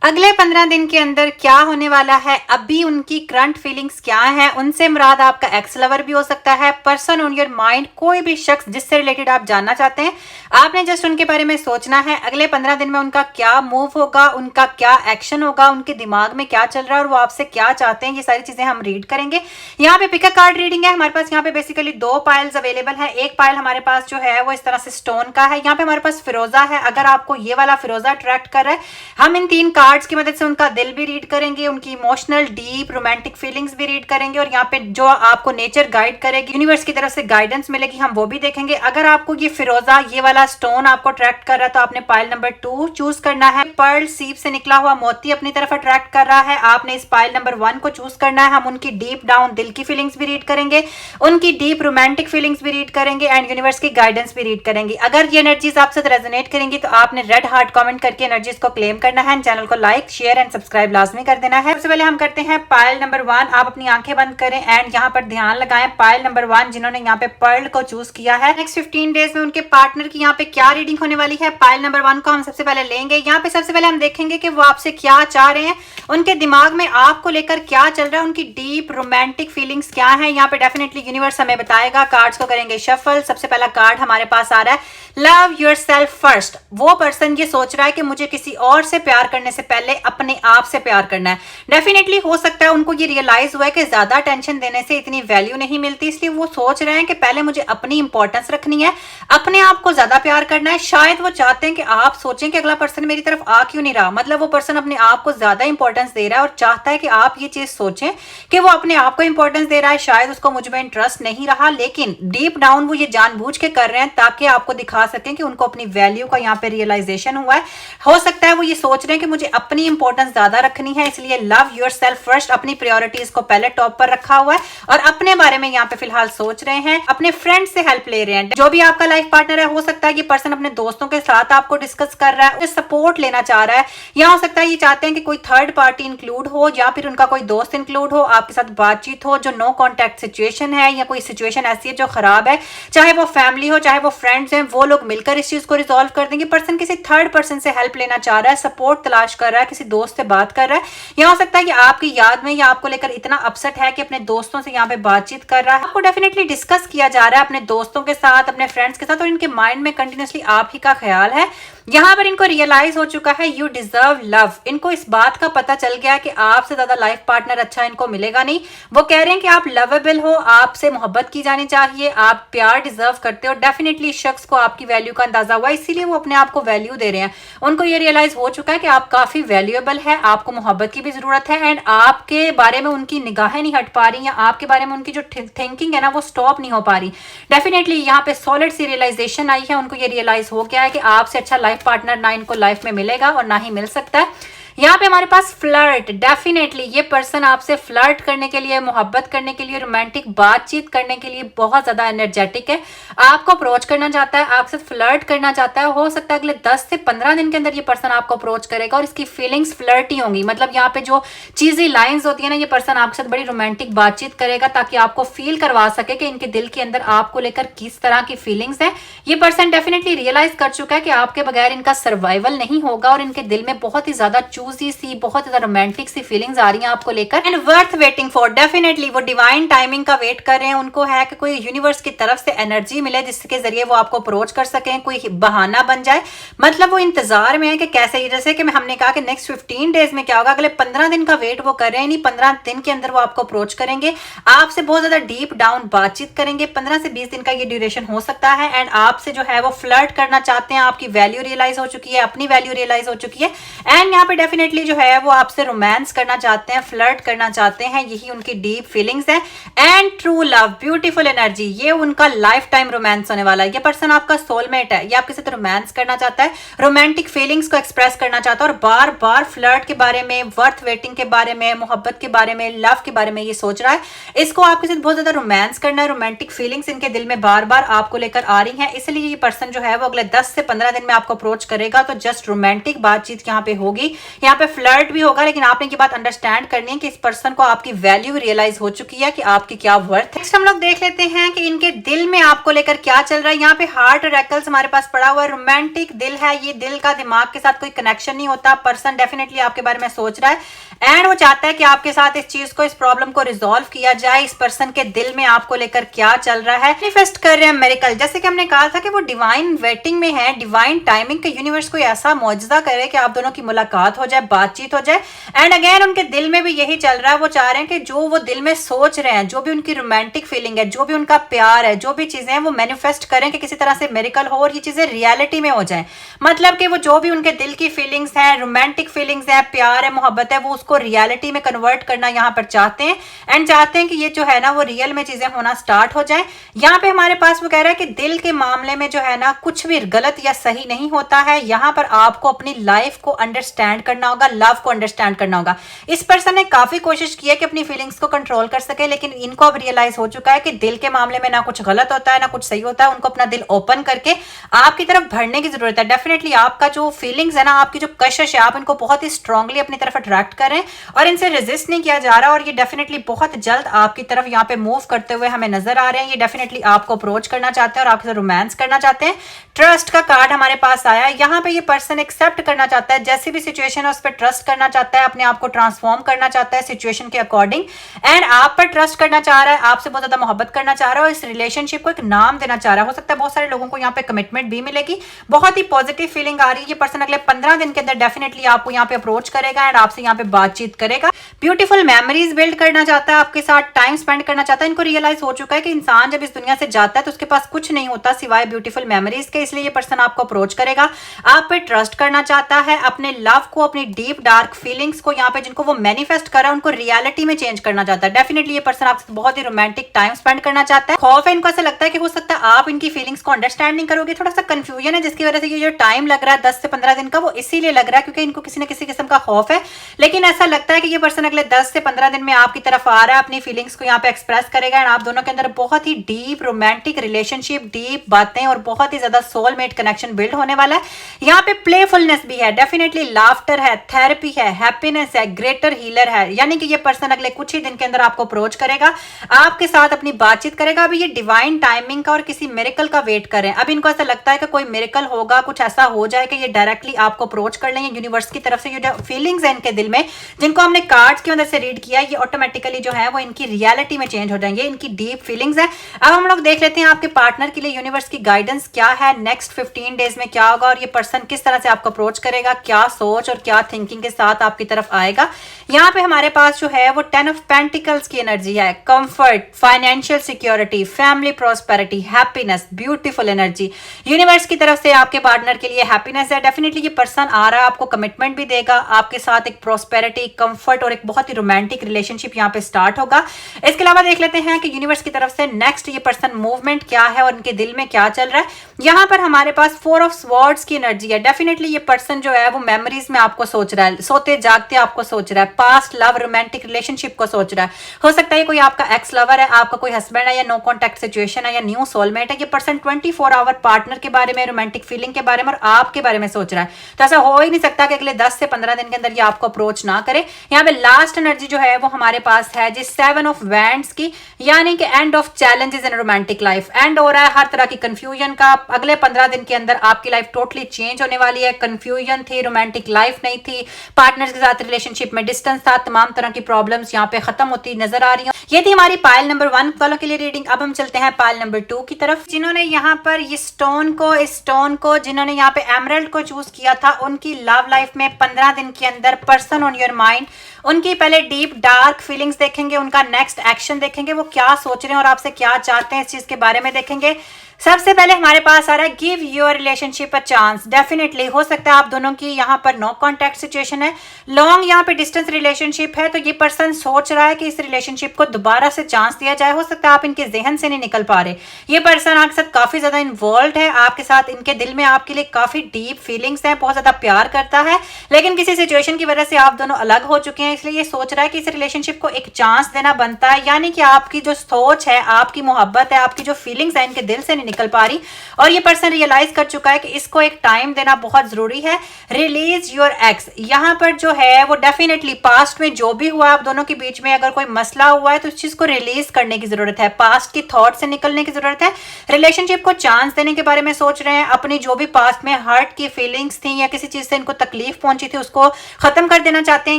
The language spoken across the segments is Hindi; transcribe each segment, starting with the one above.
अगले 15 दिन के अंदर क्या होने वाला है, अभी उनकी करंट फीलिंग्स क्या है, उनसे मुराद आपका एक्स लवर भी हो सकता है, पर्सन ऑन योर माइंड, कोई भी शख्स जिससे रिलेटेड आप जानना चाहते हैं। आपने जस्ट उनके बारे में सोचना है अगले 15 दिन में उनका क्या मूव होगा, उनका क्या एक्शन होगा, उनके दिमाग में क्या चल रहा है और वो आपसे क्या चाहते हैं। ये सारी चीजें हम रीड करेंगे। यहाँ पे पिक अ कार्ड रीडिंग है हमारे पास। यहाँ पे बेसिकली 2 पाइल्स अवेलेबल है। एक पाइल हमारे पास जो है वो इस तरह से स्टोन का है। यहाँ पे हमारे पास फिरोजा है। अगर आपको ये वाला फिरोजा अट्रैक्ट कर रहा है, हम इन 3 कार्ड्स की मदद से उनका दिल भी रीड करेंगे, उनकी इमोशनल डीप रोमांटिक फीलिंग्स भी रीड करेंगे और यहाँ पे जो आपको नेचर गाइड करेगी, यूनिवर्स की तरफ से गाइडेंस मिलेगी, हम वो भी देखेंगे। अगर आपको ये फिरोजा, ये वाला स्टोन आपको अट्रैक्ट कर रहा है तो आपने पाइल नंबर 2 चूज करना है। पर्ल सीप से निकला हुआ मोती अपनी तरफ अट्रैक्ट कर रहा है, आपने इस पाइल नंबर 1 को चूज करना है। हम उनकी डीप डाउन दिल की फीलिंग्स भी रीड करेंगे, उनकी डीप रोमांटिक फीलिंग्स भी रीड करेंगे एंड यूनिवर्स की गाइडेंस भी रीड करेंगे। अगर ये एनर्जीज आपसे रेजोनेट करेंगी तो आपने रेड हार्ट कमेंट करके एनर्जीज को क्लेम करना है। चैनल को लाइक शेयर एंड सब्सक्राइब लाजमी कर देना है। सबसे पहले हम करते हैं पाइल नंबर 1। आप अपनी आंखें बंद करें एंड यहाँ पर ध्यान लगाएं। पाइल नंबर 1 जिन्होंने यहाँ पे पर्ल को चूज किया है, नेक्स्ट 15 डेज में उनके पार्टनर की यहाँ पे क्या रीडिंग होने वाली है। पाइल नंबर 1 को हम सबसे पहले लेंगे। यहाँ पे सबसे पहले हम देखेंगे कि वो आपसे क्या चाह रहे हैं, उनके दिमाग में आपको लेकर क्या चल रहा है, उनकी डीप रोमांटिक फीलिंग्स क्या है। यहाँ पे डेफिनेटली यूनिवर्स हमें बताएगा। कार्ड्स को करेंगे शफल। सबसे पहला कार्ड हमारे पास आ रहा है लव योरसेल्फ फर्स्ट। वो पर्सन ये सोच रहा है कि मुझे किसी और से प्यार करने से पहले अपने आप से प्यार करना है। डेफिनेटली हो सकता है उनको ये रियलाइज हुआ है कि ज्यादा टेंशन देने से इतनी वैल्यू नहीं मिलती, इसलिए वो सोच रहे हैं कि पहले मुझे अपनी इंपॉर्टेंस रखनी है, अपने आप को ज्यादा प्यार करना है। शायद वो चाहते हैं कि आप सोचें कि अगला पर्सन मेरी तरफ आ क्यों नहीं रहा, मतलब वो पर्सन अपने आप को ज्यादा इंपॉर्टेंस दे रहा है और चाहता है कि आप ये चीज सोचें कि वो अपने आप को इंपॉर्टेंस दे रहा है। शायद उसको मुझ में इंटरेस्ट नहीं रहा, लेकिन डीप डाउन वो ये जानबूझ के कर रहे हैं ताकि आपको दिखा सकें कि उनको अपनी वैल्यू का यहाँ पे रियलाइजेशन हुआ है। हो सकता है वो ये सोच रहे हैं कि मुझे अपनी इंपॉर्टेंस ज्यादा रखनी है, इसलिए लव योरसेल्फ फर्स्ट, अपनी प्रायोरिटीज को पहले टॉप पर रखा हुआ है और अपने बारे में यहाँ पे फिलहाल सोच रहे हैं। अपने फ्रेंड से हेल्प ले रहे हैं। जो भी आपका लाइफ पार्टनर है, हो सकता है ये पर्सन अपने दोस्तों के साथ आपको डिस्कस कर रहा है, सपोर्ट लेना चाह रहा है, या हो सकता है ये चाहते हैं कि कोई थर्ड पार्टी इंक्लूड हो या फिर उनका कोई दोस्त इंक्लूड हो, आपके साथ बातचीत हो। जो नो कॉन्टैक्ट सिचुएशन है या कोई सिचुएशन ऐसी है जो खराब है, चाहे वो फैमिली हो चाहे वो फ्रेंड्स हैं, वो लोग मिलकर इस चीज को रिजॉल्व कर देंगे। पर्सन किसी थर्ड पर्सन से हेल्प लेना चाह रहा है, सपोर्ट तलाश कर रहा है, किसी दोस्त से बात कर रहा है, या हो सकता है कि आपकी याद में या आपको लेकर इतना अपसेट है कि अपने दोस्तों से यहाँ पे बातचीत कर रहा है। आपको डेफिनेटली डिस्कस किया जा रहा है अपने दोस्तों के साथ, अपने फ्रेंड्स के साथ, और इनके माइंड में कंटिन्यूसली आप ही का ख्याल है। यहाँ पर इनको रियलाइज हो चुका है यू डिजर्व लव। इनको इस बात का पता चल गया कि आपसे ज्यादा लाइफ पार्टनर अच्छा इनको मिलेगा नहीं। वो कह रहे हैं कि आप लवेबल हो, आपसे मोहब्बत की जानी चाहिए, आप प्यार डिजर्व करते हो। डेफिनेटली शख्स को आपकी वैल्यू का अंदाजा हुआ, इसीलिए वो अपने आप को वैल्यू दे रहे हैं। उनको ये रियलाइज हो चुका है कि आप काफी वैल्यूएबल है, आपको मोहब्बत की भी जरूरत है एंड आपके बारे में उनकी निगाहें नहीं हट पा रही, या आपके बारे में उनकी जो थिंकिंग है ना वो स्टॉप नहीं हो पा रही। डेफिनेटली यहाँ पे सॉलिड सी रियलाइजेशन आई है। उनको ये रियलाइज हो गया है कि आपसे अच्छा लाइफ पार्टनर ना इनको लाइफ में मिलेगा और ना ही मिल सकता है। यहाँ पे हमारे पास फ्लर्ट, डेफिनेटली ये पर्सन आपसे फ्लर्ट करने के लिए, मोहब्बत करने के लिए, रोमांटिक बातचीत करने के लिए बहुत ज्यादा एनर्जेटिक है। आपको अप्रोच करना चाहता है, आपसे फ्लर्ट करना चाहता है। हो सकता है अगले 10 से 15 दिन के अंदर ये पर्सन आपको अप्रोच करेगा और इसकी फीलिंग्स फ्लर्टी होंगी। मतलब यहाँ पे जो चीजी लाइंस होती है ना, ये पर्सन आपके साथ बड़ी रोमांटिक बातचीत करेगा ताकि आपको फील करवा सके कि इनके दिल के अंदर आपको लेकर किस तरह की फीलिंग्स है। ये पर्सन डेफिनेटली रियलाइज कर चुका है कि आपके बगैर इनका सर्वाइवल नहीं होगा और इनके दिल में बहुत ही ज्यादा सी बहुत ज्यादा रोमांटिक सी फीलिंग्स आ रही हैं आपको लेकर and worth waiting for. Definitely वो डिवाइन टाइमिंग का वेट कर रहे हैं। उनको है कि कोई यूनिवर्स की तरफ से एनर्जी मिले जिसके जरिए वो आपको अप्रोच कर सकें, कोई बहाना बन जाए। मतलब वो इंतजार में है कि कैसे, जैसे कि हमने कहा कि नेक्स्ट 15 डेज में क्या होगा, अगले 15 दिन का वेट वो कर रहे हैं। नहीं, 15 दिन के अंदर वो आपको अप्रोच करेंगे, आपसे बहुत ज्यादा डीप डाउन बातचीत करेंगे। 15 से 20 दिन का ये ड्यूरेशन हो सकता है एंड आपसे जो है वो फ्लर्ट करना चाहते हैं। आपकी वैल्यू रियलाइज हो चुकी है, अपनी वैल्यू रियलाइज हो चुकी है एंड यहाँ पे डेफिनेटली जो है वो आपसे रोमांस करना चाहते हैं, फ्लर्ट करना चाहते हैं। यही उनकी डीप फीलिंग्स है and true love, beautiful energy. ये उनका लाइफ टाइम रोमांस होने वाला है। ये पर्सन आपका सोलमेट है, ये आपके साथ रोमांस करना चाहता है, रोमांटिक फीलिंग्स को एक्सप्रेस करना चाहता है और बार बार फ्लर्ट के बारे में, वर्थ वेटिंग के बारे में, मोहब्बत के बारे में, लव के बारे में ये सोच रहा है। इसको आपके साथ बहुत ज्यादा रोमांस करना है, रोमांटिक फीलिंग्स इनके दिल में बार बार आपको लेकर आ रही है। इसलिए ये पर्सन जो है वो अगले 10 से 15 दिन में आपको अप्रोच करेगा। तो जस्ट रोमांटिक बातचीत यहाँ पे होगी। यहाँ पे फ्लर्ट भी होगा, लेकिन आपने ये बात अंडरस्टैंड करनी है कि इस पर्सन को आपकी वैल्यू रियलाइज हो चुकी है कि आपकी क्या वर्थ है। नेक्स्ट हम लोग देख लेते हैं कि इनके दिल में आपको लेकर क्या चल रहा है। यहाँ पे हार्ट रेकल्स हमारे पास पड़ा हुआ है, रोमांटिक दिल है, ये दिल का दिमाग के साथ कोई कनेक्शन नहीं होता। पर्सन डेफिनेटली आपके बारे में सोच रहा है एंड वो चाहता है कि आपके साथ इस चीज को, इस प्रॉब्लम को रिजॉल्व किया जाए। इस पर्सन के दिल में आपको लेकर क्या चल रहा है, मैनिफेस्ट कर रहे हैं मिरेकल। जैसे कि हमने कहा था कि वो डिवाइन वेटिंग में है, डिवाइन टाइमिंग के यूनिवर्स कोई ऐसा मौजूदा करे कि आप दोनों की मुलाकात हो जाए, बातचीत हो जाए। एंड अगेन उनके दिल में भी यही चल रहा है, वो चाह रहे हैं कि जो वो दिल में सोच रहे हैं, जो भी उनकी रोमांटिक फीलिंग है, जो भी उनका प्यार है, जो भी चीजें हैं, वो मैनिफेस्ट करें कि किसी तरह से मिरेकल हो और ये चीजें रियलिटी में हो जाए। मतलब कि वो जो भी उनके दिल की फीलिंग्स हैं, रोमांटिक फीलिंग्स है, प्यार है, मोहब्बत है, वो उसको रियलिटी में कन्वर्ट करना यहाँ पर चाहते हैं एंड चाहते हैं कि ये जो है ना वो रियल में चीजें होना स्टार्ट हो जाए। यहाँ पे हमारे पास वो कह रहा है कि दिल के मामले में जो है ना कुछ भी गलत या सही नहीं होता है। यहाँ पर आपको अपनी लाइफ को अंडरस्टैंड करना होगा, लव को अंडरस्टैंड करना होगा। इस पर्सन ने काफी कोशिश की है कि अपनी फीलिंग्स को कंट्रोल कर सके, लेकिन इनको अब रियलाइज हो चुका है कि दिल के मामले में ना कुछ गलत होता है ना कुछ सही होता है। उनको अपना दिल ओपन करके आपकी तरफ बढ़ने की जरूरत है। डेफिनेटली आपका जो फीलिंग्स है ना, आपकी जो कशिश है, आप इनको बहुत ही स्ट्रांगली अपनी तरफ अट्रैक्ट करें और इनसे रेजिस्ट नहीं किया जा रहा। और ये डेफिनेटली बहुत जल्द आपकी तरफ यहाँ पे मूव करते हुए हमें नजर आ रहे हैं। ये डेफिनेटली आपको अप्रोच करना चाहते हैं और आपके साथ रोमांस करना चाहते हैं। ट्रस्ट का कार्ड हमारे पास आया है। यहाँ पे ये पर्सन एक्सेप्ट करना चाहता है, जैसी भी सिचुएशन है उस पर ट्रस्ट करना चाहता है, अपने आप को ट्रांसफॉर्म करना चाहता है सिचुएशन के अकॉर्डिंग एंड आप पर ट्रस्ट करना चाह रहा है, आपसे बहुत ज्यादा मोहब्बत करना चाह रहा है और इस रिलेशनशिप को एक नाम देना चाह रहा है। हो सकता है बहुत सारे लोगों को यहाँ पे कमिटमेंट भी मिलेगी। बहुत ही पॉजिटिव फीलिंग आ रही है। ये पर्सन अगले 15 दिन के अंदर डेफिनेटली आपको यहाँ पे अप्रोच करेगा एंड आपसे यहाँ पे बातचीत करेगा। ब्यूटीफुल मेमोरीज बिल्ड करना चाहता है, आपके साथ टाइम स्पेंड करना चाहता है। इनको रियलाइज हो चुका है कि इंसान जब इस दुनिया से जाता है तो उसके पास कुछ नहीं होता सिवाय ब्यूटीफुल मेमोरीज के। इसलिए ये पर्सन आपको अप्रोच करेगा, आप पे ट्रस्ट करना चाहता है, अपने लव को, अपनी डीप डार्क फीलिंग्स को यहाँ पे जिनको वो मैनिफेस्ट कर रहा है उनको रियलिटी में चेंज करना चाहता है। डेफिनेटली ये पर्सन आपसे बहुत ही रोमांटिक टाइम स्पेंड करना चाहता है। खौफ है इनको, ऐसा लगता है कि हो सकता है आप इनकी फीलिंग्स को अंडरस्टैंड नहीं करोगे। थोड़ा सा कंफ्यूजन है जिसकी वजह से ये जो टाइम लग रहा है 10 से 15 दिन का, वो इसीलिए लग रहा है क्योंकि इनको किसी न किसी किस्म का खौफ है। लेकिन ऐसा लगता है कि ये पर्सन अगले 10 से 15 दिन में आपकी तरफ आ रहा है, अपनी फीलिंग्स को यहाँ पे एक्सप्रेस करेगा एंड आप दोनों के अंदर बहुत ही डीप रोमांटिक रिलेशनशिप, डीप बातें और बहुत ही ज्यादा सोलमेट कनेक्शन बिल्ड होने वाला है। यहाँ पे प्लेफुलनेस भी है, डेफिनेटली लाफ्टर है, थेरेपी है, हैप्पीनेस है, ग्रेटर हीलर है। यानी कि ये पर्सन अगले कुछ ही दिन के अंदर आपको अप्रोच करेगा, आपके साथ अपनी बातचीत करेगा। अभी ये डिवाइन टाइमिंग का और किसी मिरेकल का वेट करें। अब इनको ऐसा लगता है कि कोई मिरेकल होगा, कुछ ऐसा हो जाए कि ये डायरेक्टली आपको अप्रोच कर लेंगे यूनिवर्स की तरफ से। ये जो फीलिंग्स है इनके दिल में, जिनको हमने कार्ड्स की मदद से रीड किया, ये ऑटोमेटिकली जो है वो इनकी रियलिटी में चेंज हो जाएंगे। इनकी डीप फीलिंग्स है। अब हम लोग देख लेते हैं आपके पार्टनर के लिए यूनिवर्स की गाइडेंस क्या है, नेक्स्ट 15 डेज में क्या होगा और ये पर्सन किस तरह से आपको अप्रोच करेगा, क्या सोच और क्या थिंकिंग के साथ आपकी तरफ आएगा। यहाँ पे हमारे पास जो है वो 10 ऑफ पेंटिकल्स की एनर्जी है, comfort, financial security, family prosperity, happiness, beautiful energy. Universe की तरफ से आपके पार्टनर के लिए हैप्पीनेस है। डेफिनेटली ये पर्सन आ रहा है, आपको कमिटमेंट भी देगा, आपके साथ एक प्रॉस्पेरिटी, कंफर्ट और एक बहुत ही रोमांटिक रिलेशनशिप यहाँ पे स्टार्ट होगा। इसके अलावा देख लेते हैं कि यूनिवर्स की तरफ से नेक्स्ट ये पर्सन मूवमेंट क्या है और उनके दिल में क्या चल रहा है। यहाँ पर हमारे पास 4 ऑफ स्वॉर्ड्स की एनर्जी है। डेफिनेटली ये पर्सन जो है वो मेमोरीज में आपको सोच रहा है, सोते जागते आपको सोच रहा है, पास्ट लव रोमांटिक रिलेशनशिप को सोच रहा है। हो सकता है कोई आपका एक्स लवर है, आपका कोई हस्बैंड है या नो कॉन्टैक्ट सिचुएशन है या न्यू सोलमेट है। ये पर्सन 24 आवर पार्टनर के बारे में, रोमांटिक फीलिंग के बारे में और आपके बारे में सोच रहा है। तो ऐसा हो ही नहीं सकता कि अगले 10 से 15 दिन के अंदर ये आपको अप्रोच ना करे। यहाँ पे लास्ट एनर्जी जो है वो हमारे पास है जी 7 ऑफ वैंड्स की, यानी कि end of challenges in romantic life. And हो रहा है हर तरह की कंफ्यूजन का। अगले 15 दिन के अंदर आपकी लाइफ टोटली चेंज होने वाली है। कंफ्यूजन थी, रोमांटिक लाइफ नहीं थी, पार्टनर्स के साथ रिलेशनशिप में डिस्टेंस था, तमाम तरह की प्रॉब्लम्स यहाँ पे खत्म होती नजर आ रही हैं। ये थी हमारी पाइल नंबर 1 वालों के लिए रीडिंग। अब हम चलते हैं पाइल नंबर 2 की तरफ। जिन्होंने यहाँ पर इस स्टोन को जिन्होंने यहाँ पे एमरल्ड को चूज किया था, उनकी लव लाइफ में 15 दिन के अंदर पर्सन ऑन योर माइंड, उनकी पहले डीप डार्क फीलिंग्स देखेंगे, उनका नेक्स्ट एक्शन देखेंगे, वो क्या सोच रहे हैं और आपसे क्या चाहते हैं इस चीज के बारे में देखेंगे। सबसे पहले हमारे पास आ रहा है give your relationship a chance. Definitely हो सकता है आप दोनों की यहाँ पर नो कॉन्टैक्ट सिचुएशन है, लॉन्ग यहाँ पे डिस्टेंस रिलेशनशिप है। तो ये पर्सन सोच रहा है कि इस रिलेशनशिप को दोबारा से चांस दिया जाए। हो सकता है आप इनके जहन से नहीं निकल पा रहे। ये पर्सन आपके साथ काफी ज्यादा इन्वॉल्व है, आपके साथ इनके दिल में आपके लिए काफी डीप फीलिंग्स है, बहुत ज्यादा प्यार करता है, लेकिन किसी सिचुएशन की वजह से आप दोनों अलग हो चुके हैं। इसलिए ये सोच रहा है कि इस रिलेशनशिप को एक चांस देना बनता है। यानी कि आपकी जो सोच है, आपकी मोहब्बत है, आपकी जो फीलिंग्स है इनके दिल से नहीं निकल पा रही और ये पर्सन रियलाइज कर चुका है कि इसको एक टाइम देना बहुत जरूरी है। रिलीज योर एक्स, यहाँ पर जो है वो डेफिनेटली पास्ट में जो भी हुआ आप दोनों के बीच में, अगर कोई मसला हुआ है तो उस चीज को रिलीज करने की जरूरत है, पास्ट की थॉट से निकलने की जरूरत है, रिलेशनशिप को चांस देने के बारे में सोच रहे हैं, अपनी जो भी पास्ट में हर्ट की फीलिंग्स थी या किसी चीज से इनको तकलीफ पहुंची थी उसको खत्म कर देना चाहते हैं।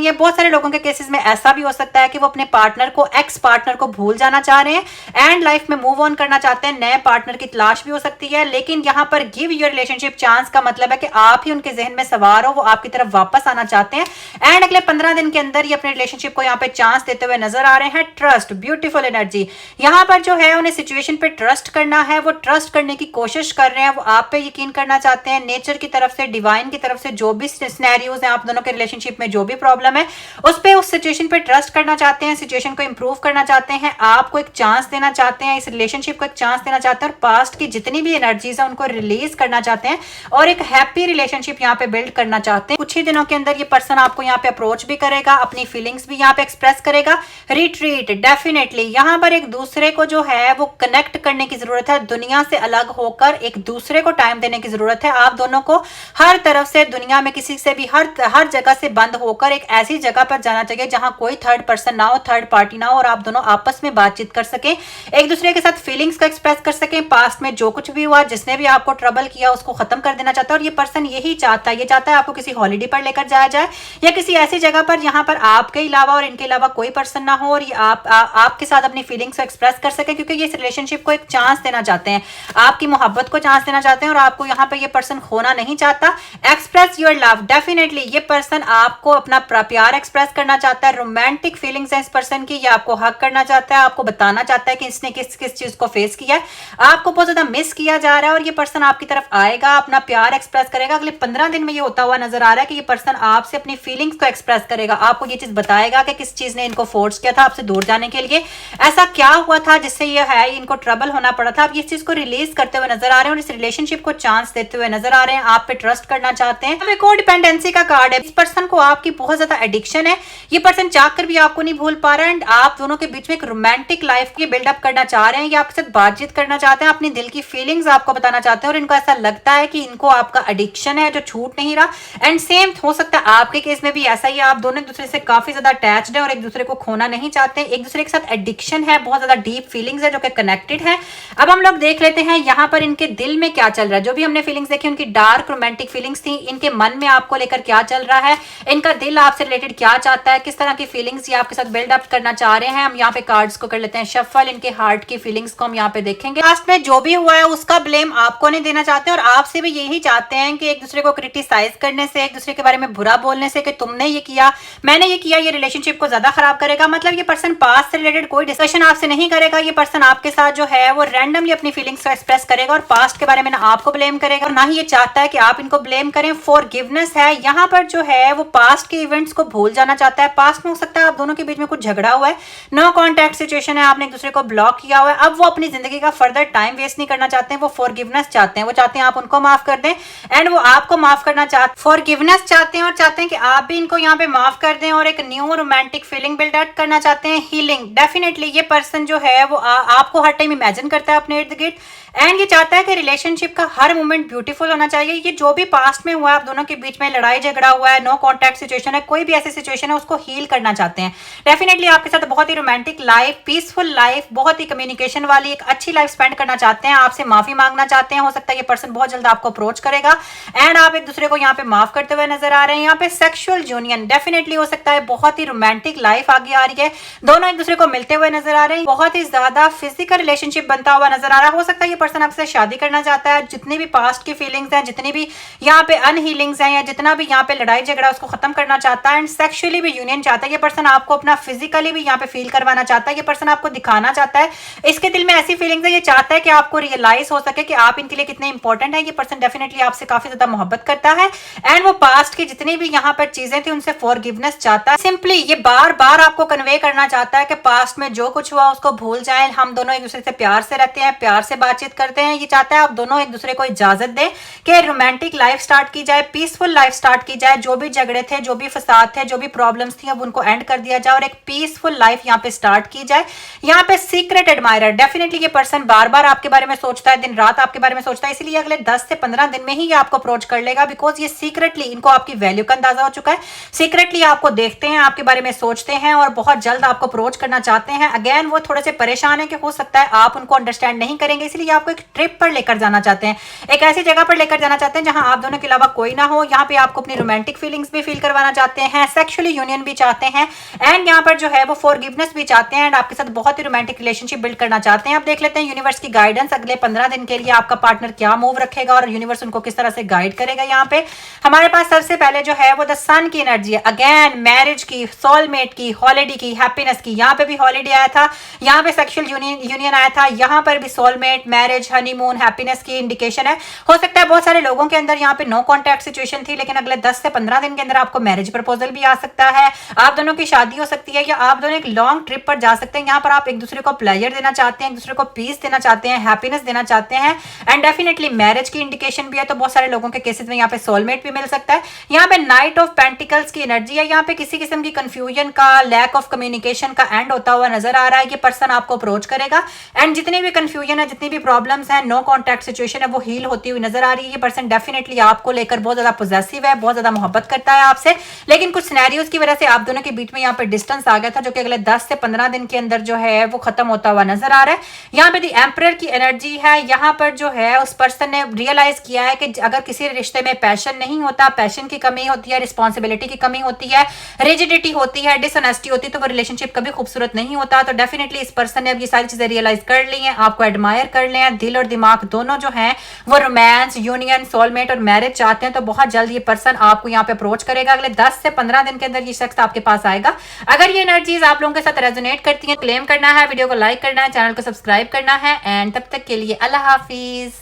ये बहुत सारे लोगों के केसेस में ऐसा भी हो सकता है कि वो अपने पार्टनर को, एक्स पार्टनर को भूल जाना चाह रहे हैं एंड लाइफ में मूव ऑन करना चाहते हैं, नए पार्टनर की तलाश भी हो सकती है। लेकिन यहाँ पर गिव योर रिलेशनशिप चांस का मतलब है कि आप ही उनके जहन में सवार हो, वो आपकी तरफ वापस आना चाहते हैं एंड अगले 15 दिन के अंदर ये अपने रिलेशनशिप को यहाँ पे चांस देते हुए नजर आ रहे हैं। ट्रस्ट, ब्यूटीफुल एनर्जी, यहाँ पर जो है उन्हें सिचुएशन पे ट्रस्ट करना है, वो ट्रस्ट करने की कोशिश कर रहे हैं, वो आप पे यकीन करना चाहते हैं। नेचर की तरफ से, डिवाइन की तरफ से जो भी सिनेरियोज हैं आप दोनों के रिलेशनशिप में, जो भी प्रॉब्लम है उस पे, उस सिचुएशन पे ट्रस्ट करना चाहते हैं, सिचुएशन को इंप्रूव करना चाहते हैं, आपको एक चांस देना चाहते हैं, इस रिलेशनशिप को एक चांस देना चाहते हैं और पास्ट की जितनी भी एनर्जीज है उनको रिलीज करना चाहते हैं और एक हैप्पी रिलेशनशिप यहाँ पे बिल्ड करना चाहते हैं। कुछ ही दिनों के अंदर ये पर्सन आपको यहाँ पे अप्रोच भी करेगा, अपनी फीलिंग्स भी यहाँ पे एक्सप्रेस करेगा। रिट्रीट, डेफिनेटली यहाँ पर एक दूसरे को जो है वो कनेक्ट करने की जरूरत है, दुनिया से अलग होकर एक दूसरे को टाइम देने की जरूरत है। आप दोनों को हर तरफ से, दुनिया में किसी से भी, हर जगह से बंद होकर एक ऐसी जगह पर जाना चाहिए जहां कोई थर्ड पर्सन ना हो, थर्ड पार्टी ना हो और आप दोनों आपस में बातचीत कर सकें, एक दूसरे के साथ फीलिंग्स को एक्सप्रेस कर सकें। पास्ट में जो कुछ भी हुआ, जिसने भी आपको ट्रबल किया उसको खत्म कर देना चाहता है और ये पर्सन यही चाहता है, ये चाहता है आपको किसी हॉलिडे पर लेकर जाया जाए या किसी ऐसी जगह पर जहां पर आपके अलावा और इनके अलावा कोई पर्सन ना हो और ये आपके साथ अपनी फीलिंग्स को एक्सप्रेस कर सके, क्योंकि ये इस रिलेशनशिप को एक चांस देना चाहते हैं, आपकी मोहब्बत को चांस देना चाहते हैं और आपको यहाँ पे ये पर्सन खोना नहीं चाहता। एक्सप्रेस योर लव, डेफिनेटली ये पर्सन आपको अपना प्यार एक्सप्रेस करना चाहता है, रोमांटिक फीलिंग्स है इस पर्सन की, ये आपको हक करना चाहता है, आपको बताना चाहता है कि इसने किस किस चीज को फेस किया है, आपको बहुत ज्यादा मिस किया जा रहा है और ये पर्सन आपकी तरफ आएगा, अपना प्यार एक्सप्रेस करेगा। अगले 15 दिन में ये होता हुआ नजर आ रहा है कि ये पर्सन आपसे अपनी फीलिंग्स को एक्सप्रेस करेगा, आपको ये चीज बताएगा कि किस चीज ने इनको फोर्स किया था आपसे दूर जाने के लिए, ऐसा क्या हुआ था जिससे ये है इनको ट्रबल होना पड़ा था। आप इस चीज को रिलीज करते हुए नजर आ रहे हैं और इस रिलेशनशिप को चांस देते हुए नजर आ रहे हैं, आप पे ट्रस्ट करना चाहते हैं। को डिपेंडेंसी का कार्ड है, इस पर्सन को आपकी बहुत ज्यादा एडिक्शन है, ये पर्सन चाहकर भी आपको नहीं भूल पा रहा है एंड आप दोनों के बीच में एक रोमांटिक लाइफ की बिल्डअप करना चाह रहे हैं, ये आपके साथ बातचीत करना चाहते हैं, अपनी दिल की फीलिंग्स आपको बताना चाहते हैं और इनको ऐसा लगता है कि इनको आपका एडिक्शन है जो छूट नहीं रहा। एंड सेम हो सकता है आपके केस में भी ऐसा ही, आप दोनों एक दूसरे से काफी ज्यादा अटैच्ड है और एक दूसरे को खोना नहीं चाहते, एक दूसरे के साथ एडिक्शन है, बहुत ज्यादा डीप फीलिंग्स है जो कि कनेक्टेड है। अब हम लोग देख लेते हैं यहाँ पर इनके दिल में क्या चल रहा है। जो भी हमने फीलिंग्स देखी उनकी डार्क रोमांटिक फीलिंग्स थी, इनके मन में आपको लेकर क्या चल रहा है, इनका दिल आपसे रिलेटेड क्या चाहता है, किस तरह की फीलिंग्स ये आपके साथ बिल्ड अप करना चाह रहे हैं। हम यहाँ पे कार्ड्स को कर लेते हैं शफल, इनके हार्ट की फीलिंग्स को हम यहाँ पे देखेंगे। लास्ट में जो भी हुआ है उसका ब्लेम आपको नहीं देना चाहते और आपसे भी यही चाहते हैं कि एक दूसरे को क्रिटिसाइज करने से, एक दूसरे के बारे में बुरा बोलने से कि तुमने ये किया, मैंने ये किया, ये रिलेशनशिप को ज्यादा खराब करेगा। मतलब ये पर्सन पास्ट से रिलेटेड कोई डिस्कशन आपसे नहीं करेगा, ये पर्सन आपके साथ जो है वो रैंडमली अपनी फीलिंग्स को एक्सप्रेस करेगा और पास्ट के बारे में ना आपको ब्लेम करेगा और ना ही ये चाहता है कि आप इनको ब्लेम करें। फॉरगिवनेस है यहाँ पर जो है वो पास्ट के इवेंट्स को भूल जाना चाहता है। पास्ट में हो सकता है आप दोनों के बीच में कुछ झगड़ा हुआ है, नो कॉन्टैक्ट सिचुएशन है, आपने एक दूसरे को ब्लॉक किया हुआ है, अब वो अपनी जिंदगी का फर्दर टाइम वेस्ट नहीं करना चाहते हैं, वो फॉरगिवनेस चाहते हैं, वो चाहते हैं आप उनको माफ कर दें एंड वो आपको माफ करना चाहते, फॉरगिवनेस चाहते हैं और चाहते हैं कि आप भी इनको यहाँ पे माफ कर दें और एक new romantic feeling build up करना चाहते हैं। हीलिंग, डेफिनेटली ये पर्सन जो है वो आपको हर टाइम इमेजिन करता है अपने इर्द गिर्द एंड ये चाहता है कि रिलेशनशिप का हर मोमेंट ब्यूटीफुल होना चाहिए। ये जो भी पास्ट में हुआ है, आप दोनों के बीच में लड़ाई झगड़ा हुआ है, नो कॉन्टैक्ट सिचुएशन है, कोई भी ऐसी सिचुएशन है उसको हील करना चाहते हैं। डेफिनेटली आपके साथ बहुत ही रोमांटिक लाइफ, पीसफुल लाइफ, बहुत ही कम्युनिकेशन वाली एक अच्छी लाइफ स्पेंड करना चाहते हैं, आपसे माफी मांगना चाहते हैं। हो सकता है ये पर्सन बहुत जल्द आपको अप्रोच करेगा एंड आप एक दूसरे को यहाँ पे माफ करते हुए नजर आ रहे हैं। यहाँ पे सेक्सुअल यूनियन डेफिनेटली हो सकता है, बहुत ही रोमांटिक लाइफ आगे आ रही है, दोनों एक दूसरे को मिलते हुए नजर आ रहे हैं, बहुत ही ज्यादा फिजिकल रिलेशनशिप बनता हुआ नजर आ रहा है। हो सकता है ये पर्सन आपसे शादी करना चाहता है, जितनी भी पास्ट की फीलिंग्स हैं, जितनी भी यहाँ पे अनहीलिंग्स हैं या जितना भी यहाँ पे लड़ाई झगड़ा उसको खत्म करना चाहता है एंड सेक्सुअली भी यूनियन चाहता है। ये पर्सन आपको अपना फिजिकली भी यहाँ पे फील करवाना चाहता है, ये पर्सन आपको दिखाना चाहता है, इसके दिल में ऐसी फीलिंग्स है, ये चाहता है कि आपको रियलाइज हो सके कि आप इनके लिए कितने इंपॉर्टेंट है। ये पर्सन डेफिनेटली आपसे काफी ज्यादा मोहब्बत करता है एंड वो पास्ट की जितनी भी यहाँ पर चीजें थी उनसे फॉरगिवनेस चाहता है। सिंपली ये बार बार आपको कन्वे करना चाहता है कि पास्ट में जो कुछ हुआ उसको भूल जाएं, हम दोनों एक दूसरे से प्यार से रहते हैं, प्यार से बातचीत करते हैं। ये चाहता है आप दोनों एक दूसरे को इजाजत दें कि रोमांटिक लाइफ स्टार्ट की जाए, पीसफुल लाइफ स्टार्ट की जाए, जो भी झगड़े थे, जो भी फसाद थे, जो भी प्रॉब्लम्स थी अब उनको एंड कर दिया जाए और एक पीसफुल लाइफ यहाँ पे स्टार्ट की जाए। यहाँ पे सीक्रेट एडमायरर, डेफिनेटली ये पर्सन बार बार आपके बारे बारे में सोचता है, दिन रात आपके बारे में सोचता है, इसलिए अगले 10 से 15 दिन में ही ये आपको अप्रोच कर लेगा, बिकॉज ये सीक्रेटली इनको आपकी वैल्यू का अंदाजा हो चुका है, सीक्रेटली आपको देखते हैं, आपके बारे में सोचते हैं और बहुत जल्द आपको अप्रोच करना चाहते हैं। अगेन वो थोड़े से परेशान है कि हो सकता है आप उनको अंडरस्टैंड नहीं करेंगे, इसलिए आपको एक ट्रिप पर लेकर जाना चाहते हैं, एक ऐसी जगह पर लेकर जाना चाहते हैं जहां आप दोनों के अलावा कोई ना हो। यहाँ पे आपको अपनी रोमांटिक फीलिंग्स भी फील करवाना चाहते हैं, सेक्सुअली यूनियन भी चाहते हैं, एंड यहाँ पर जो है वो फॉरगिवनेस भी चाहते हैं, एंड आपके साथ बहुत ही रोमांटिक रिलेशनशिप बिल्ड करना चाहते हैं। अब देख लेते हैं यूनिवर्स की गाइडेंस अगले 15 दिन के लिए आपका पार्टनर क्या मूव रखेगा और यूनिवर्स उनको किस तरह से गाइड करेगा। यहाँ पे हमारे पास सबसे पहले जो है वो द सन की एनर्जी है, अगेन मैरिज की, सोलमेट की, हॉलिडे की, हैप्पीनेस की। यहाँ पे भी हॉलिडे आया था, यहाँ पे सेक्सुअल यूनियन आया था, यहाँ पर भी सोलमेट, मैरिज, हनीमून, हैप्पीनेस की इंडिकेशन है। हो सकता है बहुत सारे लोगों के अंदर यहाँ पे नो कॉन्टैक्ट सिचुएशन थी, लेकिन अगले 10 से 15 दिन के अंदर आपको मैरिज प्रपोजल भी आ सकता है, आप दोनों की शादी हो सकती है, या आप दोनों एक लॉन्ग ट्रिप पर जा सकते हैं। यहाँ पर आप एक दूसरे को प्लेजर देना चाहते हैं, एक दूसरे को पीस देना चाहते हैं, हैप्पीनेस देना चाहते हैं, एंड डेफिनेटली मैरिज की इंडिकेशन भी है। तो बहुत सारे लोगों के केसेस में यहाँ पे सोलमेट भी मिल सकता है। यहाँ पे नाइट ऑफ पेंटिकल्स की एनर्जी है, यहाँ पे किसी किस्म की कंफ्यूजन का, लैक ऑफ कम्युनिकेशन का एंड होता हुआ नजर आ रहा है। ये पर्सन आपको अप्रोच करेगा एंड जितनी भी कंफ्यूजन है, जितनी भी प्रॉब्लम्स है, नो कॉन्टैक्ट सिचुएशन है, वो हील होती हुई नजर आ रही है। ये पर्सन डेफिनेटली आपको लेकर बहुत ज्यादा पॉजिटिव है, बहुत ज्यादा मोहब्बत करता है आपसे, लेकिन कुछ सिनेरियोज की वजह से आप दोनों के बीच में यहाँ पे डिस्टेंस आ गया था, जो कि अगले 10 से 15 दिन के अंदर जो है वो खत्म होता हुआ नजर आ रहा है। यहाँ पे दी एम्परर की एनर्जी है, यहाँ पर जो है उस पर्सन ने रियलाइज किया है कि अगर किसी रिश्ते में पैशन नहीं होता, पैशन की कमी होती है, रिस्पॉन्सिबिलिटी की कमी होती है, रिजिडिटी होती है, डिसऑनेस्टी होती है, तो वो रिलेशनशिप कभी खूबसूरत नहीं होता। तो डेफिनेटली इस पर्सन ने अब ये सारी चीजें रियलाइज कर ली हैं, आपको एडमायर कर ले हैं, दिल और दिमाग दोनों जो हैं वो रोमांस, यूनियन, सोलमेट और मैरिज चाहते हैं। तो बहुत जल्द ये पर्सन आपको यहाँ पे अप्रोच करेगा, अगले 10 से 15 दिन के अंदर ये शख्स आपके पास आएगा। अगर ये एनर्जीज आप लोगों के साथ रेजोनेट करती हैं, क्लेम करना है, वीडियो को लाइक करना है, चैनल को सब्सक्राइब करना है, एंड तब तक के लिए अल्लाह हाफिज।